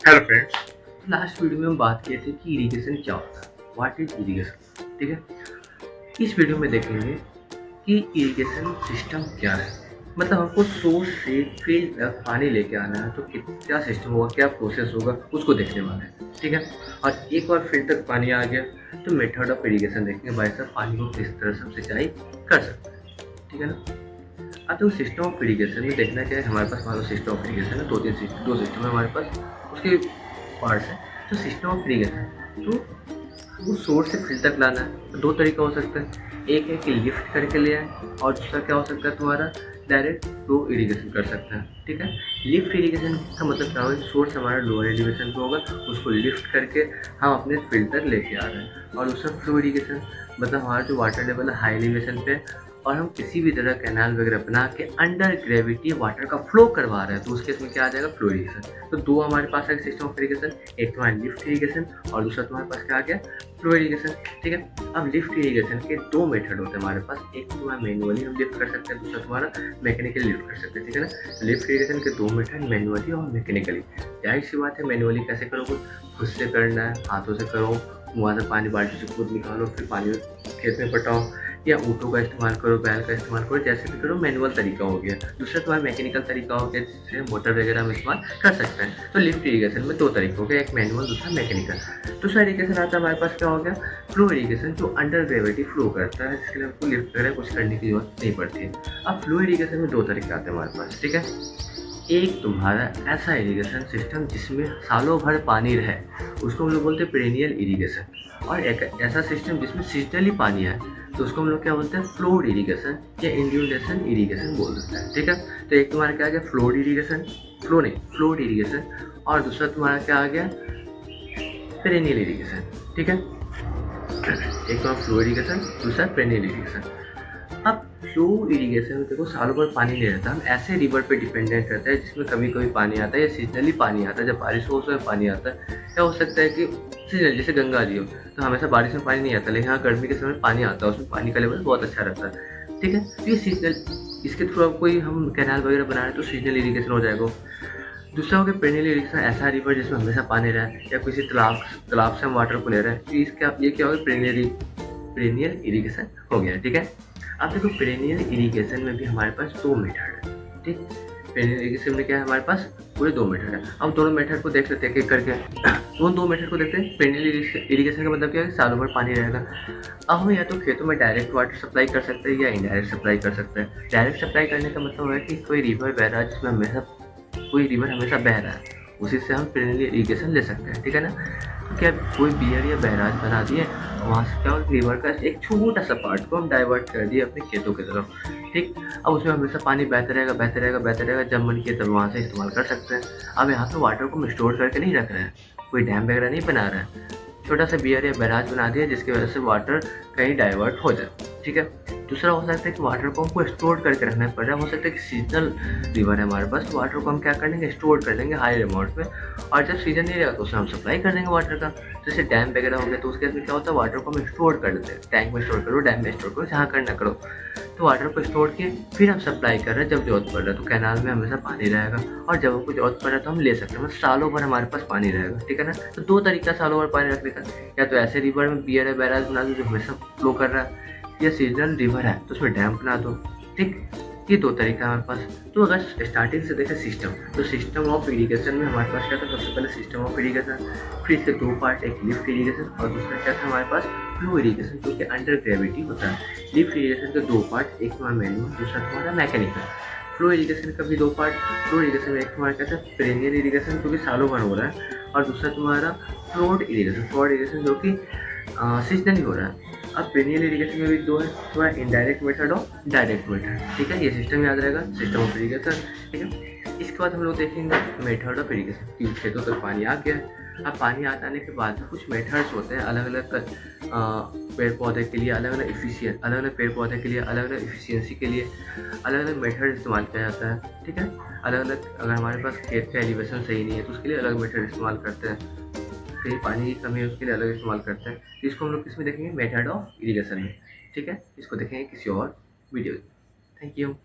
Hello friends. Last video में हम बात किए थे कि इरिगेशन क्या होता है, व्हाट इज इरिगेशन। ठीक है, इस वीडियो में देखेंगे कि इरिगेशन सिस्टम क्या है। मतलब हमको सोर्स से फील्ड तक पानी लेके आना है तो क्या सिस्टम होगा, क्या प्रोसेस होगा, उसको देखने वाला है। ठीक है, और एक बार फील्ड तक पानी आ गया तो मेथड ऑफ इरिगेशन देखेंगे, भाई साहब पानी को किस तरह से हम सिंचाई कर सकते हैं। ठीक है ना। अब तो सिस्टम ऑफ इरिगेशन में देखना क्या है, हमारे पास मान लो सिस्टम ऑफ इरिगेशन है, दो सिस्टम है हमारे पास, उसके पार्ट्स हैं। तो सिस्टम ऑफ इरिगेशन तो वो सोर्स से फील्ड तक लाना है, तो दो तरीका हो सकता है। एक है कि लिफ्ट करके ले आए, और दूसरा क्या हो सकता है तुम्हारा, डायरेक्ट फ्लो इरिगेशन कर सकते हैं। ठीक है, लिफ्ट इरिगेशन का मतलब क्या होगा, सोर्स हमारा लोअर एलिवेशन पे होगा, उसको लिफ्ट करके हम अपने फील्ड तक लेके आ रहे हैं। और दूसरा फ्लो इरिगेशन मतलब हमारा जो वाटर लेवल है हाई एलिवेशन पे, और हम किसी भी तरह कैनाल वगैरह बना के अंडर ग्रेविटी वाटर का फ्लो करवा रहे हैं, तो उस केस में क्या आ जाएगा, फ्लो इरिगेशन। तो दो हमारे पास है सिस्टम ऑफ इरिगेशन, एक तुम्हारा लिफ्ट इरिगेशन और दूसरा तुम्हारे पास क्या आ गया, फ्लो इरिगेशन। ठीक है, अब लिफ्ट इरिगेशन के दो मेथड होते हैं हमारे पास, एक तुम्हारा मैनुअली हम लिफ्ट कर सकते हैं, दूसरा तुम्हारा मैकेनिकली लिफ्ट कर सकते हैं। ठीक है ना, लिफ्ट इरिगेशन के दो मेथड मैनुअली और मैकेनिकली। जाहिर सी बात है, मैनुअली कैसे करोगे, खुद से करना है, हाथों से करो, वहाँ से पानी बाल्टी से खुद निकालो, फिर पानी खेत में पटाओ, या ऊँटों का इस्तेमाल करो, बैल का इस्तेमाल करो, जैसे भी करो, मैनुअल तरीका हो गया। दूसरा तुम्हारा मैकेनिकल तरीका हो गया, जिससे मोटर वगैरह हम इस्तेमाल कर सकते हैं। तो लिफ्ट इरिगेशन में दो तरीके हो गए, एक मैनुअल, दूसरा मैकेनिकल। दूसरा इरिगेशन आता है हमारे पास, क्या हो गया, फ्लो इरिगेशन, जो अंडर ग्रेविटी फ्लो करता है, जिसके लिए आपको लिफ्ट वगैरह कुछ करने की जरूरत नहीं पड़ती है। अब फ्लो इरिगेशन में दो तरीके आते हैं हमारे पास। ठीक है, एक तुम्हारा ऐसा इरिगेशन सिस्टम जिसमें सालों भर पानी रहे, उसको हम लोग बोलते हैं पेरेनियल इरिगेशन। और एक ऐसा सिस्टम जिसमें सीजनली पानी है, तो उसको हम लोग क्या बोलते हैं, फ्लोड इरिगेशन या इंड्यूलेशन इरिगेशन बोल देते हैं। ठीक है, तो एक तुम्हारा क्या आ गया, फ्लोड इरिगेशन, फ्लोड इरिगेशन, और दूसरा तुम्हारा क्या आ गया, पेरेनियल इरिगेशन। ठीक है, एक तो फ्लो इरिगेशन, दूसरा पेरेनियल इरिगेशन। अब फ्लो इरिगेशन में देखो सालों भर पानी नहीं रहता, हम ऐसे रिवर पे डिपेंडेंट रहते हैं जिसमें कभी कभी पानी आता है, या सीजनली पानी आता है, जब बारिश हो उसमें पानी आता है। क्या हो सकता है कि सीजनल, जैसे गंगा जी हो तो हमेशा बारिश में पानी नहीं आता, लेकिन हाँ गर्मी के समय पानी आता है, उसमें पानी का लेवल बहुत अच्छा रहता है। ठीक है, तो ये सीजनल, इसके थ्रू अब कोई हम कैनाल वगैरह बना रहे हैं तो सीजनल इरिगेशन हो जाएगा। दूसरा हो गया पेरेनियल इरिगेशन, ऐसा रिवर जिसमें हमेशा पानी रहे, या किसी तालाब तालाब से हम वाटर को ले रहे हैं, तो इसका ये क्या होगा, पेरेनियल इरिगेशन हो गया। ठीक है, अब देखो पेरेनियल इरिगेशन में भी हमारे पास दो मेथड है। ठीक, पेरेनियल इरिगेशन में क्या है, हमारे पास पूरे दो मेथड है। अब दोनों मेथड को देख लेते हैं एक करके। तो उन दो मेथड को देखते हैं। पेरेनियल इरिगेशन का मतलब क्या है, सालों भर पानी रहेगा। अब हम या तो खेतों में डायरेक्ट वाटर सप्लाई कर सकते हैं या इनडायरेक्ट सप्लाई कर सकते हैं। डायरेक्ट सप्लाई करने का मतलब है कि कोई रिवर बह रहा है, जिसमें हमेशा कोई रिवर हमेशा बह रहा है, उसी से हम पेरेनियल इरिगेशन ले सकते हैं। ठीक है ना, तो क्या कोई बियर या बैराज बना दिए, वहाँ से क्या रिवर का एक छोटा सा पार्ट को हम डाइवर्ट कर दिए अपने खेतों की तरफ। ठीक, अब उसमें हमेशा पानी बहते रहेगा, बहते रहेगा, बहते रहेगा, जब मन किए तब वहाँ से इस्तेमाल कर सकते हैं। अब यहाँ पे वाटर को हम स्टोर करके नहीं रख रहे हैं, कोई डैम वगैरह नहीं बना रहे हैं, छोटा सा बियर या बैराज बना दिया जिसकी वजह से वाटर कहीं डाइवर्ट हो जाए। ठीक है, दूसरा हो सकता है कि वाटर को हमको स्टोर करके रखना पड़ रहा है। हो सकता है कि सीजनल रिवर है हमारे पास, तो वाटर को हम क्या कर लेंगे, स्टोर कर लेंगे हाई अमाउंट में, और जब सीजन नहीं रहेगा तो उसमें हम सप्लाई कर देंगे वाटर का। जैसे डैम वगैरह हो गया, तो उसके अंदर क्या होता है, वाटर को हम स्टोर कर लेते हैं, टैंक में स्टोर करो, डैम में स्टोर करो, जहाँ करना करो। तो वाटर को स्टोर किए, फिर हम सप्लाई कर रहे हैं जब जरूरत पड़ रहा है, तो कैनाल में हमेशा पानी रहेगा, और जब हमको जरूरत पड़ रहा है तो हम ले सकते हैं, मतलब सालों भर हमारे पास पानी रहेगा। ठीक है ना, तो दो तरीका सालों भर पानी रखने का, या तो ऐसे रिवर में बियर है बैराज बना दो जो हमेशा फ्लो कर रहा है, या सीजनल रिवर है तो उसमें डैम बना दो। ठीक, ये दो तरीका है हमारे पास। तो अगर स्टार्टिंग से देखें सिस्टम, तो सिस्टम ऑफ इरिगेशन में हमारे पास क्या था, सबसे पहले सिस्टम ऑफ इरिगेशन, फिर इसके दो पार्ट, एक लिफ्ट इरिगेशन और दूसरा क्या था हमारे पास, फ्लो इरिगेशन, जो कि अंडर ग्रेविटी होता है। लिफ्ट इरिगेशन के दो पार्ट, एक तुम्हारा मैनुअल, दूसरा तुम्हारा मैकेनिकल। फ्लो इरिगेशन का भी दो पार्ट, फ्लो इरिगेशन में एक तुम्हारा क्या था, पेरेनियल इरिगेशन जो कि सालों भर हो रहा है, और दूसरा तुम्हारा फ्लोड इरिगेशन जो कि सीजनली हो रहा है। अब पेरेनियल इरिगेशन में भी दो है, तुम्हारा इनडायरेक्ट मेथड और डायरेक्ट मेथड। ठीक है, ये सिस्टम याद रहेगा, सिस्टम ऑफ इरिगेशन। ठीक है, इसके बाद हम लोग देखेंगे मेथड ऑफ इरिगेशन, कि खेतों तक पानी आ गया है। अब पानी आ जाने के बाद कुछ मेथड्स होते हैं, अलग अलग पेड़ पौधे के लिए अलग अलग पेड़ पौधे के लिए अलग अलग इफिशियंसी के लिए अलग अलग मेथड इस्तेमाल किया जाता है। ठीक है, अलग अलग, अगर हमारे पास खेत का एलिवेशन सही नहीं है तो उसके लिए अलग मेथड इस्तेमाल करते हैं, कहीं पानी की कमी है उसके लिए अलग इस्तेमाल करते हैं। तो इसको हम लोग किस में देखेंगे, मेथड ऑफ इरिगेशन में। ठीक है, इसको देखेंगे किसी और वीडियो। Thank you.